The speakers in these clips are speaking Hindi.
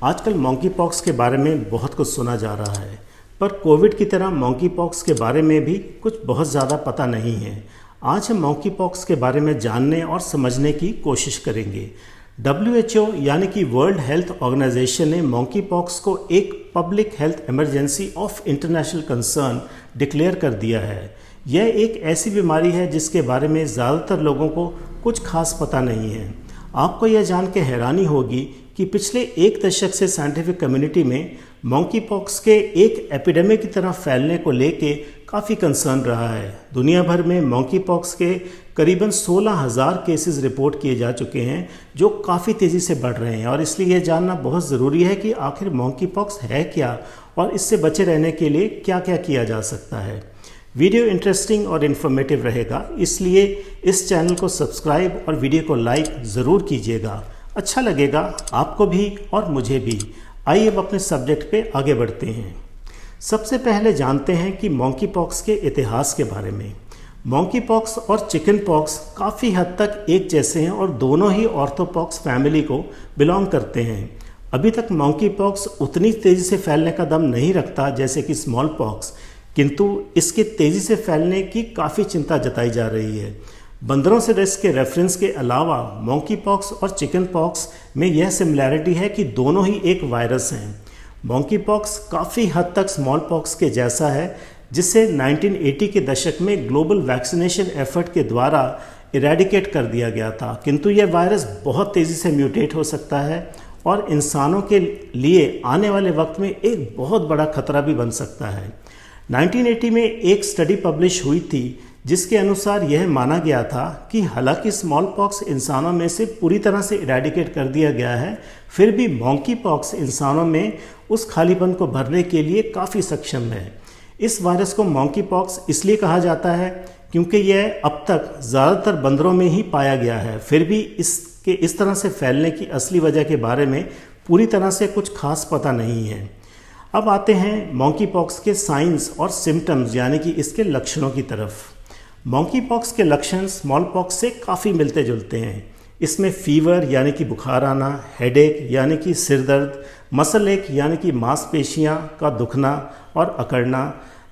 आजकल मॉन्की पॉक्स के बारे में बहुत कुछ सुना जा रहा है, पर कोविड की तरह मॉन्की पॉक्स के बारे में भी कुछ बहुत ज़्यादा पता नहीं है। आज हम मॉन्की पॉक्स के बारे में जानने और समझने की कोशिश करेंगे। WHO यानी कि वर्ल्ड हेल्थ ऑर्गेनाइजेशन ने मॉन्की पॉक्स को एक public health emergency of international concern declare कर दिया है। यह एक ऐसी बीमारी है जिसके बारे में ज़्यादातर लोगों को कुछ खास पता नहीं है। आपको यह जान के हैरानी होगी कि पिछले एक दशक से साइंटिफिक कम्युनिटी में मॉन्की पॉक्स के एक एपिडेमिक की तरह फैलने को लेके काफ़ी कंसर्न रहा है। दुनिया भर में मॉन्की पॉक्स के करीबन 16,000 केसेस रिपोर्ट किए जा चुके हैं, जो काफ़ी तेज़ी से बढ़ रहे हैं। और इसलिए यह जानना बहुत ज़रूरी है कि आखिर मॉन्की पॉक्स है क्या और इससे बचे रहने के लिए क्या क्या किया जा सकता है। वीडियो इंटरेस्टिंग और इन्फॉर्मेटिव रहेगा, इसलिए इस चैनल को सब्सक्राइब और वीडियो को लाइक ज़रूर कीजिएगा। अच्छा लगेगा आपको भी और मुझे भी। आइए अब अपने सब्जेक्ट पे आगे बढ़ते हैं। सबसे पहले जानते हैं कि मॉन्की पॉक्स के इतिहास के बारे में। मॉन्की पॉक्स और चिकन पॉक्स काफ़ी हद तक एक जैसे हैं और दोनों ही ऑर्थोपॉक्स फैमिली को बिलोंग करते हैं। अभी तक मॉन्की पॉक्स उतनी तेज़ी से फैलने का दम नहीं रखता जैसे कि स्मॉल पॉक्स, किंतु इसके तेज़ी से फैलने की काफ़ी चिंता जताई जा रही है। बंदरों से के रेफरेंस के अलावा मॉन्की पॉक्स और चिकन पॉक्स में यह सिमिलैरिटी है कि दोनों ही एक वायरस हैं। मॉन्की पॉक्स काफ़ी हद तक स्मॉल पॉक्स के जैसा है, जिसे 1980 के दशक में ग्लोबल वैक्सीनेशन एफर्ट के द्वारा इरेडिकेट कर दिया गया था, किंतु यह वायरस बहुत तेज़ी से म्यूटेट हो सकता है और इंसानों के लिए आने वाले वक्त में एक बहुत बड़ा खतरा भी बन सकता है। 1980 में एक स्टडी पब्लिश हुई थी जिसके अनुसार यह माना गया था कि हालांकि स्मॉल पॉक्स इंसानों में से पूरी तरह से इरेडिकेट कर दिया गया है, फिर भी मॉन्की पॉक्स इंसानों में उस खालीपन को भरने के लिए काफ़ी सक्षम है। इस वायरस को मॉन्की पॉक्स इसलिए कहा जाता है क्योंकि यह अब तक ज़्यादातर बंदरों में ही पाया गया है। फिर भी इसके इस तरह से फैलने की असली वजह के बारे में पूरी तरह से कुछ खास पता नहीं है। अब आते हैं मॉन्की पॉक्स के साइंस और सिम्टम्स यानी कि इसके लक्षणों की तरफ। मॉन्की पॉक्स के लक्षण स्मॉल पॉक्स से काफ़ी मिलते जुलते हैं। इसमें फीवर यानी कि बुखार आना, हेडेक यानी कि सिर दर्द, मसल एक यानी कि मांसपेशियां का दुखना और अकड़ना,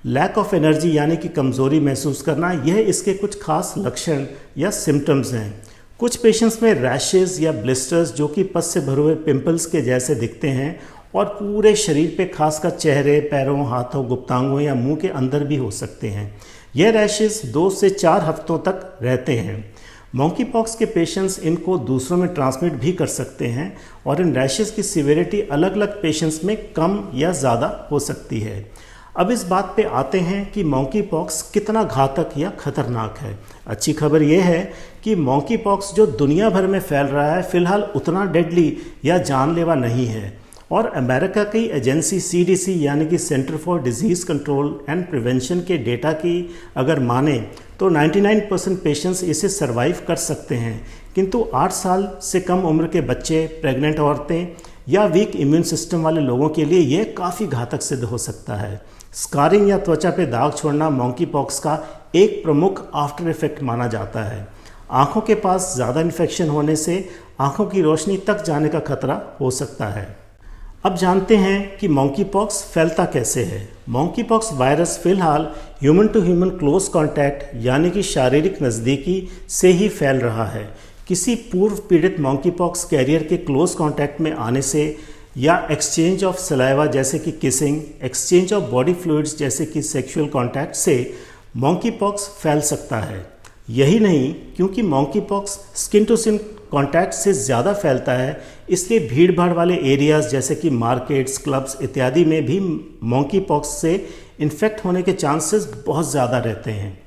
लैक ऑफ एनर्जी यानी कि कमज़ोरी महसूस करना, यह इसके कुछ खास लक्षण या सिम्टम्स हैं। कुछ पेशेंट्स में रैशेज़ या ब्लिस्टर्स जो कि पस से भरे हुए पिंपल्स के जैसे दिखते हैं और पूरे शरीर पे खासकर चेहरे, पैरों, हाथों, गुप्तांगों या मुंह के अंदर भी हो सकते हैं। यह रैशेज़ 2 से 4 हफ्तों तक रहते हैं। मॉन्की पॉक्स के पेशेंट्स इनको दूसरों में ट्रांसमिट भी कर सकते हैं और इन रैशेज़ की सीवियरिटी अलग अलग पेशेंट्स में कम या ज़्यादा हो सकती है। अब इस बात पे आते हैं कि मॉन्की पॉक्स कितना घातक या ख़तरनाक है। अच्छी खबर यह है कि मॉन्की पॉक्स जो दुनिया भर में फैल रहा है, फ़िलहाल उतना डेडली या जानलेवा नहीं है और अमेरिका की एजेंसी CDC यानी कि centre for disease control and prevention के डेटा की अगर माने तो 99% पेशेंट्स इसे सरवाइव कर सकते हैं, किंतु 8 साल से कम उम्र के बच्चे, प्रेग्नेंट औरतें या वीक इम्यून सिस्टम वाले लोगों के लिए यह काफ़ी घातक सिद्ध हो सकता है। स्कारिंग या त्वचा पे दाग छोड़ना मॉन्की पॉक्स का एक प्रमुख आफ्टर इफेक्ट माना जाता है। आँखों के पास ज़्यादा इन्फेक्शन होने से आँखों की रोशनी तक जाने का खतरा हो सकता है। अब जानते हैं कि मॉन्की पॉक्स फैलता कैसे है। मॉन्की पॉक्स वायरस फिलहाल human to human close contact यानी कि शारीरिक नज़दीकी से ही फैल रहा है। किसी पूर्व पीड़ित मॉन्की पॉक्स कैरियर के क्लोज कांटेक्ट में आने से या एक्सचेंज ऑफ सलाइवा जैसे कि kissing, exchange of body fluids जैसे कि सेक्सुअल कांटेक्ट से मॉन्की पॉक्स फैल सकता है। यही नहीं, क्योंकि monkey pox skin to skin contact से ज़्यादा फैलता है, इसलिए भीड़ भाड़ वाले एरियाज़ जैसे कि मार्केट्स, क्लब्स इत्यादि में भी मॉन्की पॉक्स से इन्फेक्ट होने के चांसेस बहुत ज़्यादा रहते हैं।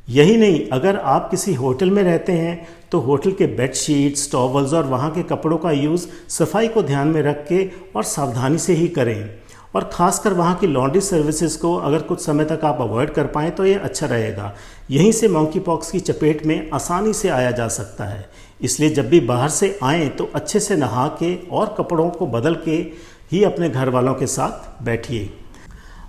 यही नहीं, अगर आप किसी होटल में रहते हैं तो होटल के बेडशीट्स, टॉवल्स और वहाँ के कपड़ों का यूज़ सफाई को ध्यान में रख के और सावधानी से ही करें। और ख़ासकर वहाँ की लॉन्ड्री सर्विसेज को अगर कुछ समय तक आप अवॉइड कर पाएँ तो ये अच्छा रहेगा। यहीं से मॉन्की पॉक्स की चपेट में आसानी से आया जा सकता है। इसलिए जब भी बाहर से आएँ तो अच्छे से नहा के और कपड़ों को बदल के ही अपने घर वालों के साथ बैठिए।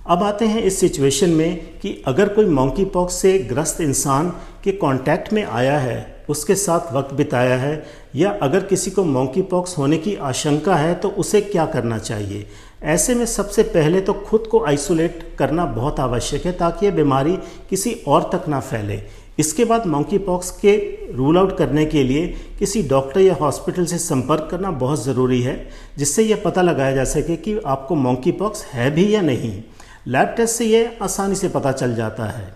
अब आते हैं इस सिचुएशन में कि अगर कोई मॉन्की पॉक्स से ग्रस्त इंसान के कांटेक्ट में आया है उसके साथ वक्त बिताया है, या अगर किसी को मॉन्की पॉक्स होने की आशंका है तो उसे क्या करना चाहिए। ऐसे में सबसे पहले तो खुद को आइसोलेट करना बहुत आवश्यक है ताकि ये बीमारी किसी और तक ना फैले। इसके बाद मॉन्की पॉक्स के रूल आउट करने के लिए किसी डॉक्टर या हॉस्पिटल से संपर्क करना बहुत ज़रूरी है, जिससे यह पता लगाया जा सके कि आपको मॉन्की पॉक्स है भी या नहीं। लैब टेस्ट से यह आसानी से पता चल जाता है।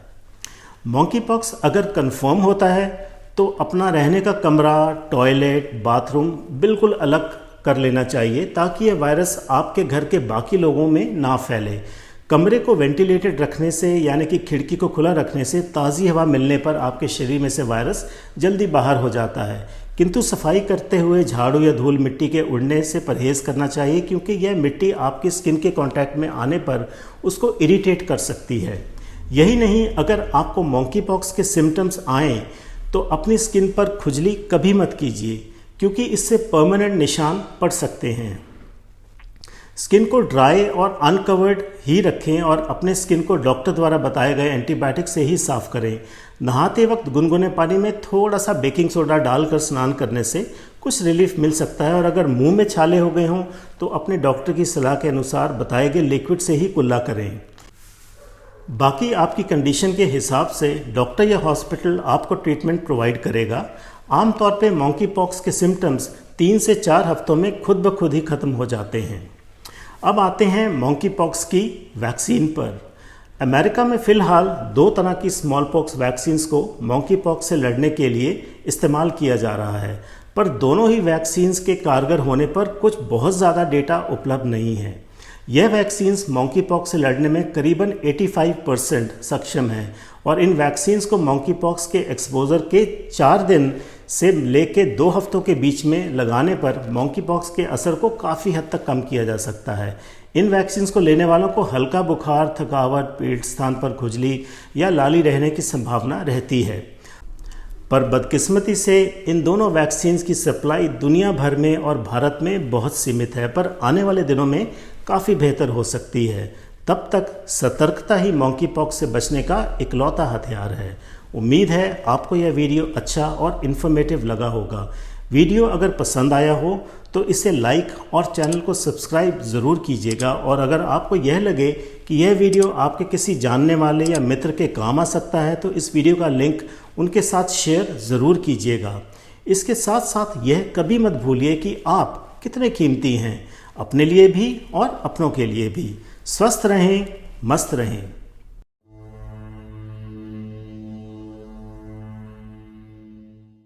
मॉन्की पॉक्स अगर कंफर्म होता है तो अपना रहने का कमरा, टॉयलेट, बाथरूम बिल्कुल अलग कर लेना चाहिए ताकि यह वायरस आपके घर के बाकी लोगों में ना फैले। कमरे को वेंटिलेटेड रखने से, यानी कि खिड़की को खुला रखने से ताज़ी हवा मिलने पर आपके शरीर में से वायरस जल्दी बाहर हो जाता है। किंतु सफाई करते हुए झाड़ू या धूल मिट्टी के उड़ने से परहेज़ करना चाहिए, क्योंकि यह मिट्टी आपकी स्किन के कांटेक्ट में आने पर उसको इरिटेट कर सकती है। यही नहीं, अगर आपको मॉन्की पॉक्स के सिम्टम्स आएँ तो अपनी स्किन पर खुजली कभी मत कीजिए, क्योंकि इससे परमानेंट निशान पड़ सकते हैं। स्किन को ड्राई और अनकवर्ड ही रखें और अपने स्किन को डॉक्टर द्वारा बताए गए एंटीबायोटिक से ही साफ़ करें। नहाते वक्त गुनगुने पानी में थोड़ा सा बेकिंग सोडा डालकर स्नान करने से कुछ रिलीफ मिल सकता है, और अगर मुंह में छाले हो गए हों तो अपने डॉक्टर की सलाह के अनुसार बताए गए लिक्विड से ही कुल्ला करें। बाकी आपकी कंडीशन के हिसाब से डॉक्टर या हॉस्पिटल आपको ट्रीटमेंट प्रोवाइड करेगा। आमतौर पे मॉन्की पॉक्स के सिम्टम्स 3 से 4 हफ्तों में खुद ब खुद ही ख़त्म हो जाते हैं। अब आते हैं मॉन्की पॉक्स की वैक्सीन पर। अमेरिका में फ़िलहाल 2 तरह की स्मॉल पॉक्स वैक्सीन्स को मॉन्की पॉक्स से लड़ने के लिए इस्तेमाल किया जा रहा है, पर दोनों ही वैक्सीन्स के कारगर होने पर कुछ बहुत ज़्यादा डेटा उपलब्ध नहीं है। यह वैक्सीन्स मॉन्की पॉक्स से लड़ने में करीबन 85% सक्षम हैं, और इन वैक्सीन्स को मॉन्की पॉक्स के एक्सपोजर के 4 दिन से लेके 2 हफ्तों के बीच में लगाने पर मॉन्की पॉक्स के असर को काफ़ी हद तक कम किया जा सकता है। इन वैक्सीन्स को लेने वालों को हल्का बुखार, थकावट, पेट स्थान पर खुजली या लाली रहने की संभावना रहती है, पर बदकिस्मती से इन दोनों वैक्सीन्स की सप्लाई दुनिया भर में और भारत में बहुत सीमित है, पर आने वाले दिनों में काफ़ी बेहतर हो सकती है। तब तक सतर्कता ही मॉन्की पॉक्स से बचने का इकलौता हथियार है। उम्मीद है आपको यह वीडियो अच्छा और इन्फॉर्मेटिव लगा होगा। वीडियो अगर पसंद आया हो तो इसे लाइक और चैनल को सब्सक्राइब ज़रूर कीजिएगा, और अगर आपको यह लगे कि यह वीडियो आपके किसी जानने वाले या मित्र के काम आ सकता है तो इस वीडियो का लिंक उनके साथ शेयर ज़रूर कीजिएगा। इसके साथ साथ यह कभी मत भूलिए कि आप कितने कीमती हैं, अपने लिए भी और अपनों के लिए भी। स्वस्थ रहें, मस्त रहें।